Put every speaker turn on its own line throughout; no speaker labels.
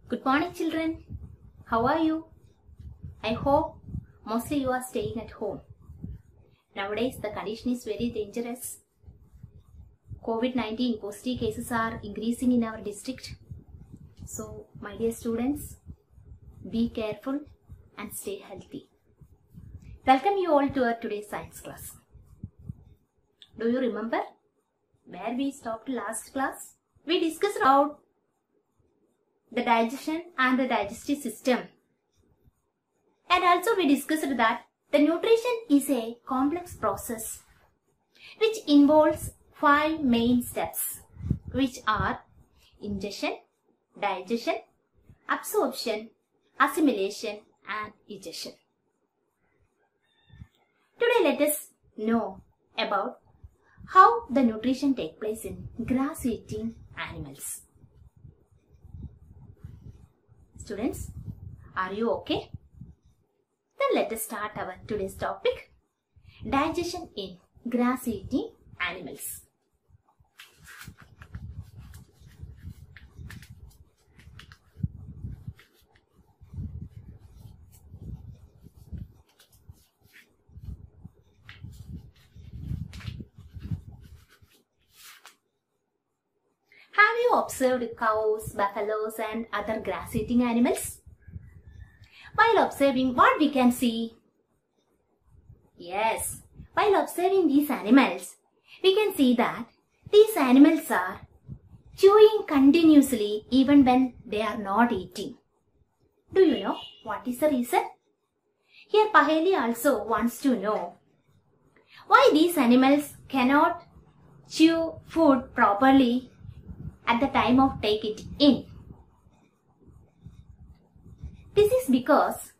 Good morning, children. How are you? I hope mostly you are staying at home. Nowadays, the condition is very dangerous. COVID-19 positive cases are increasing in our district. So, my dear students, be careful and stay healthy. Welcome you all to our today's science class. Do you remember where we stopped last class? We discussed about the digestion and the digestive system. And also we discussed that the nutrition is a complex process which involves 5 main steps, which are ingestion, digestion, absorption, assimilation and egestion. Today let us know about how the nutrition takes place in grass-eating animals. Students, are you okay? Then let us start our today's topic, digestion in grass-eating animals. Have you observed cows, buffaloes and other grass-eating animals? While observing, what we can see? Yes, while observing these animals, we can see that these animals are chewing continuously even when they are not eating. Do you know what is the reason? Here Paheli also wants to know why these animals cannot chew food properly at the time of take it in. This is because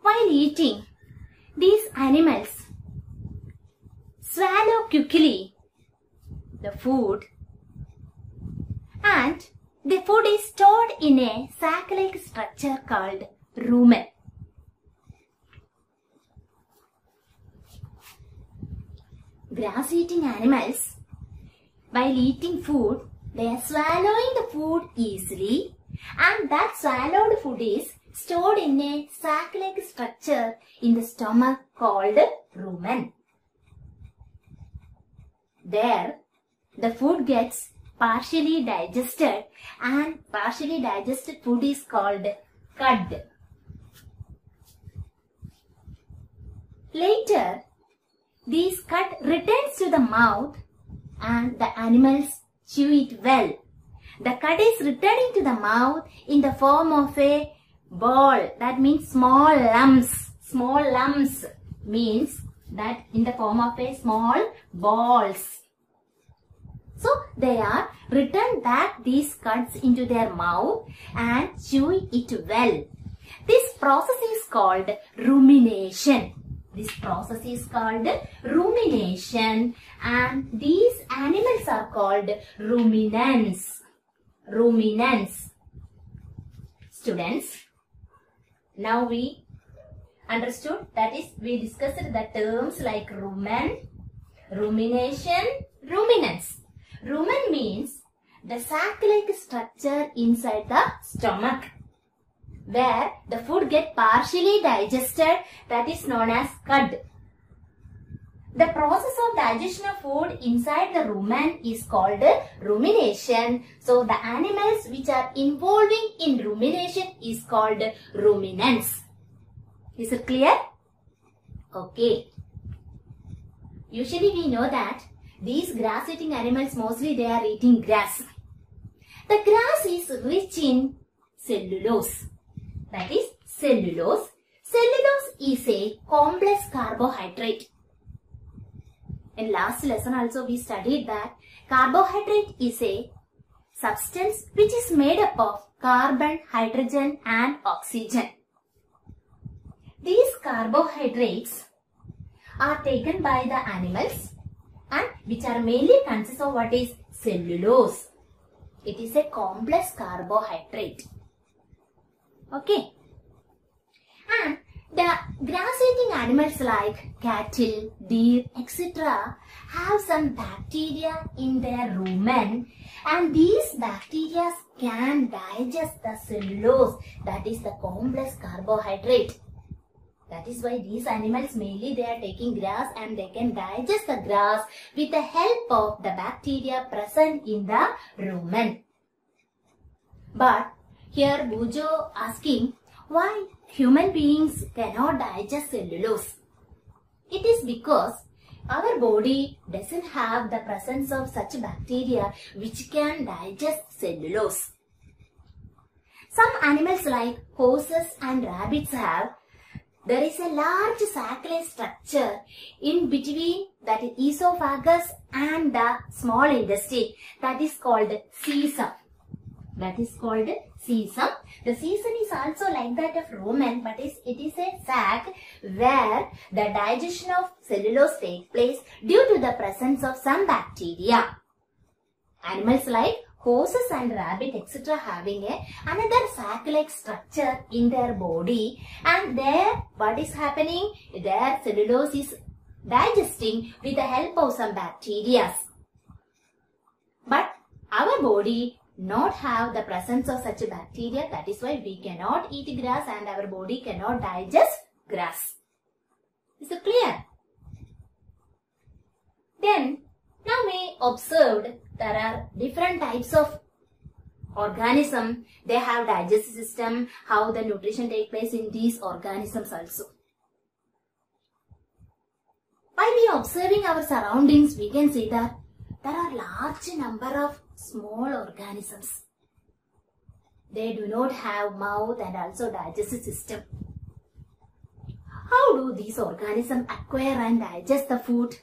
while eating, these animals swallow quickly the food and the food is stored in a sac-like structure called rumen. Grass-eating animals, while eating food, they are swallowing the food easily and that swallowed food is stored in a sac-like structure in the stomach called rumen. There, the food gets partially digested and partially digested food is called cud. Later, this cud returns to the mouth and the animals chew it well. The cud is returning to the mouth in the form of a ball. That means small lumps. Small lumps means that in the form of a small balls. So they are returned back these cuds into their mouth and chew it well. This process is called rumination. This process is called rumination and these animals are called ruminants. Ruminants. Students, now we understood, that is we discussed the terms like rumen, rumination, ruminants. Rumen means the sac-like structure inside the stomach where the food gets partially digested, that is known as cud. The process of digestion of food inside the rumen is called rumination. So the animals which are involving in rumination is called ruminants. Is it clear? Okay. Usually we know that these grass-eating animals mostly they are eating grass. The grass is rich in cellulose. That is cellulose. Cellulose is a complex carbohydrate. In last lesson also we studied that carbohydrate is a substance which is made up of carbon, hydrogen and oxygen. These carbohydrates are taken by the animals and which are mainly consist of what is cellulose. It is a complex carbohydrate. Okay. And The grass-eating animals like cattle, deer, etc. have some bacteria in their rumen, and these bacteria can digest the cellulose, that is the complex carbohydrate. That is why these animals mainly they are taking grass and they can digest the grass with the help of the bacteria present in the rumen. But here Bujo asking why human beings cannot digest cellulose. It is because our body doesn't have the presence of such bacteria which can digest cellulose. Some animals like horses and rabbits have, there is a large sac-like structure in between that esophagus and the small intestine, that is called cecum. That is called cecum. The cecum is also like that of rumen, but it is a sac where the digestion of cellulose takes place due to the presence of some bacteria. Animals like horses and rabbit etc. having another sac-like structure in their body, and there what is happening? Their cellulose is digesting with the help of some bacteria. But our body not have the presence of such a bacteria, that is why we cannot eat grass and our body cannot digest grass. Is it clear? Then now we observed there are different types of organism. They have digestive system, how the nutrition take place in these organisms also. By we observing our surroundings, we can see that there are large number of small organisms. They do not have mouth and also digestive system. How do these organisms acquire and digest the food?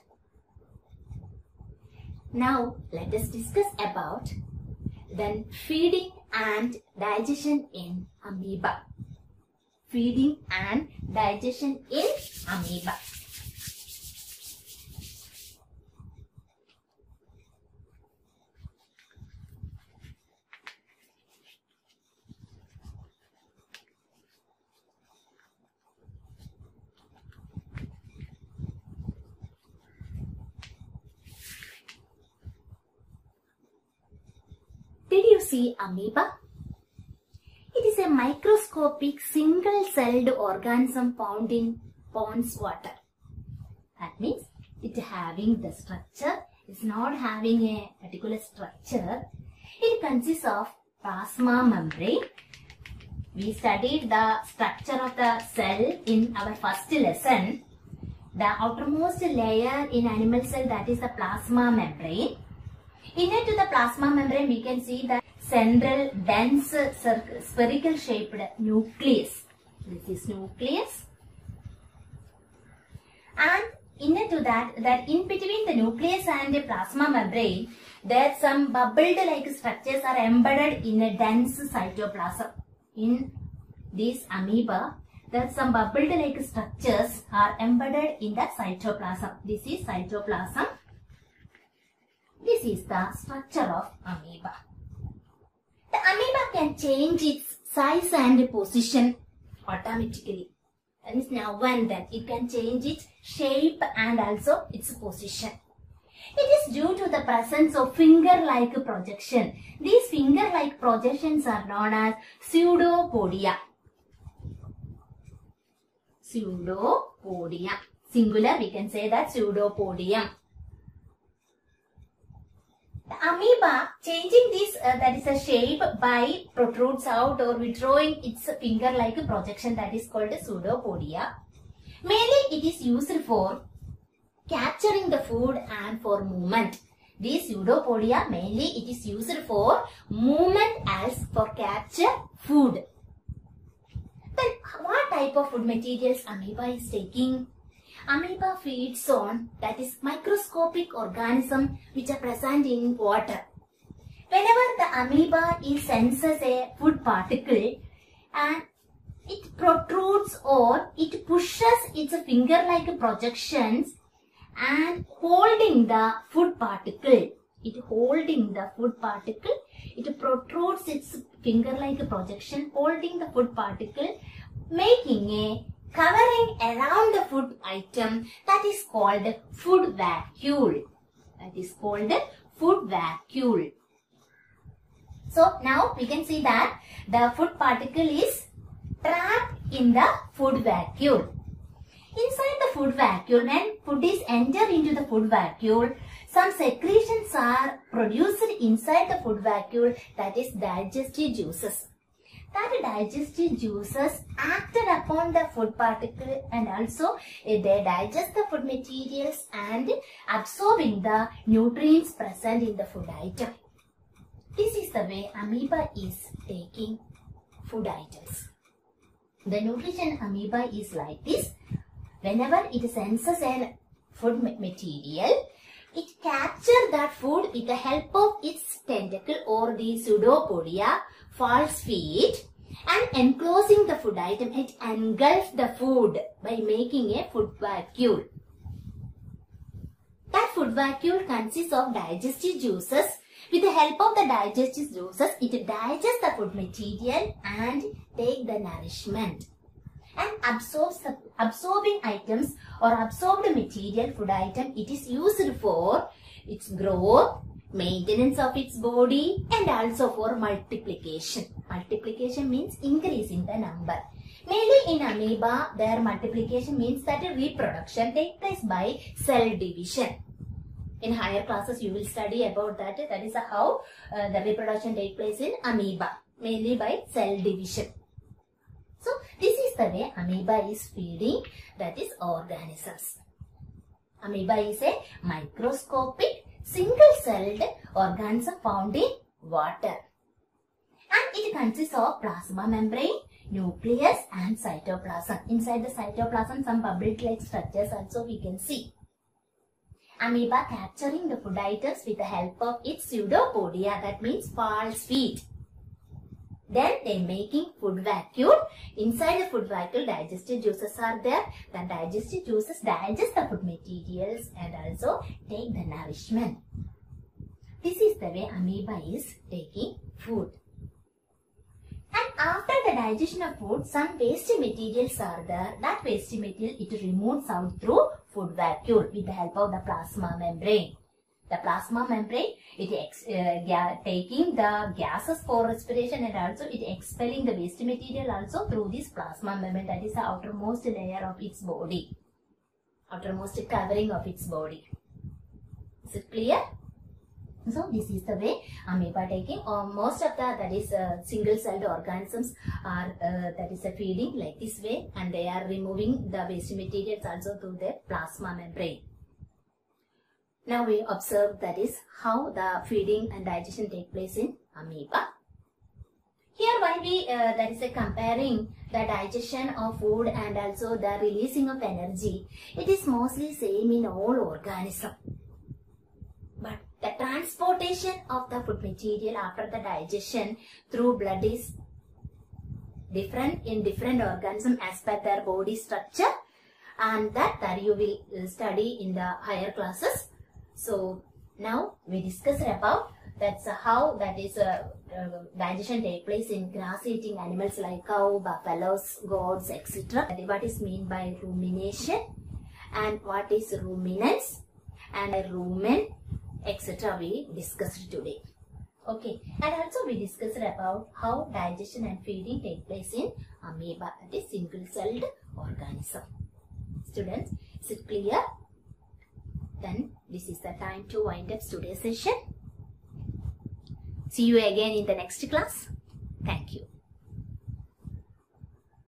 Now let us discuss about then feeding and digestion in amoeba. Feeding and digestion in amoeba. Did you see amoeba? It is a microscopic single-celled organism found in ponds water. That means it having the structure, it's not having a particular structure. It consists of plasma membrane. We studied the structure of the cell in our first lesson. The outermost layer in animal cell, that is the plasma membrane. Inner to the plasma membrane, we can see the central dense spherical shaped nucleus. This is nucleus. And inner to that in between the nucleus and the plasma membrane, there some bubbled like structures are embedded in a dense cytoplasm. In this amoeba, there some bubbled like structures are embedded in the cytoplasm. This is cytoplasm. This is the structure of amoeba. The amoeba can change its size and position automatically. That is now and then. It can change its shape and also its position. It is due to the presence of finger-like projection. These finger-like projections are known as pseudopodia. Pseudopodia. Singular, we can say that pseudopodium. The amoeba changing this that is a shape by protrudes out or withdrawing its finger-like projection, that is called pseudopodia. Mainly it is used for capturing the food and for movement. This pseudopodia mainly it is used for movement as for capture food. Then what type of food materials amoeba is taking? Amoeba feeds on, that is microscopic organism which are present in water. Whenever the amoeba senses a food particle and it protrudes or it pushes its finger-like projections and holding the food particle. It protrudes its finger-like projection holding the food particle, making a covering around the food item, that is called food vacuole. That is called food vacuole. So now we can see that the food particle is trapped in the food vacuole. Inside the food vacuole, when food is entered into the food vacuole, some secretions are produced inside the food vacuole, that is digestive juices. That digestive juices acted upon the food particle and also they digest the food materials and absorbing the nutrients present in the food item. This is the way amoeba is taking food items. The nutrition amoeba is like this. Whenever it senses a food material, it captures that food with the help of its tentacle or the pseudopodia, false feet, and enclosing the food item, it engulfs the food by making a food vacuole. That food vacuole consists of digestive juices. With the help of the digestive juices, it digests the food material and takes the nourishment and absorbing items or absorbed material food item. It is used for its growth, maintenance of its body, and also for multiplication. Multiplication means increasing the number. Mainly in amoeba, their multiplication means that reproduction takes place by cell division. In higher classes, you will study about that. That is how the reproduction takes place in amoeba, mainly by cell division. So, this is the way amoeba is feeding, that is organisms. Amoeba is a microscopic, single-celled organism found in water. And it consists of plasma membrane, nucleus and cytoplasm. Inside the cytoplasm, some bubble-like structures also we can see. Amoeba capturing the food items with the help of its pseudopodia, that means false feet. Then they making food vacuole. Inside the food vacuole, digestive juices are there. The digestive juices digest the food materials and also take the nourishment. This is the way amoeba is taking food. And after the digestion of food, some waste materials are there. That waste material it removes out through food vacuole with the help of the plasma membrane. The plasma membrane, it taking the gases for respiration and also it expelling the waste material also through this plasma membrane, that is the outermost layer of its body, outermost covering of its body. Is it clear? So this is the way amoeba taking, or most of the that is single-celled organisms are that is feeding like this way, and they are removing the waste materials also through the plasma membrane. Now we observe that is how the feeding and digestion take place in amoeba. Here while we that is comparing the digestion of food and also the releasing of energy, it is mostly same in all organisms. But the transportation of the food material after the digestion through blood is different in different organisms as per their body structure, and that you will study in the higher classes. So now we discussed about that's how that is digestion take place in grass-eating animals like cow, buffaloes, goats, etc. What is meant by rumination and what is ruminants and a rumen, etc. we discussed today. Okay, and also we discussed about how digestion and feeding take place in amoeba, that is single-celled organism. Students, is it clear? Then this is the time to wind up today's session. See you again in the next class.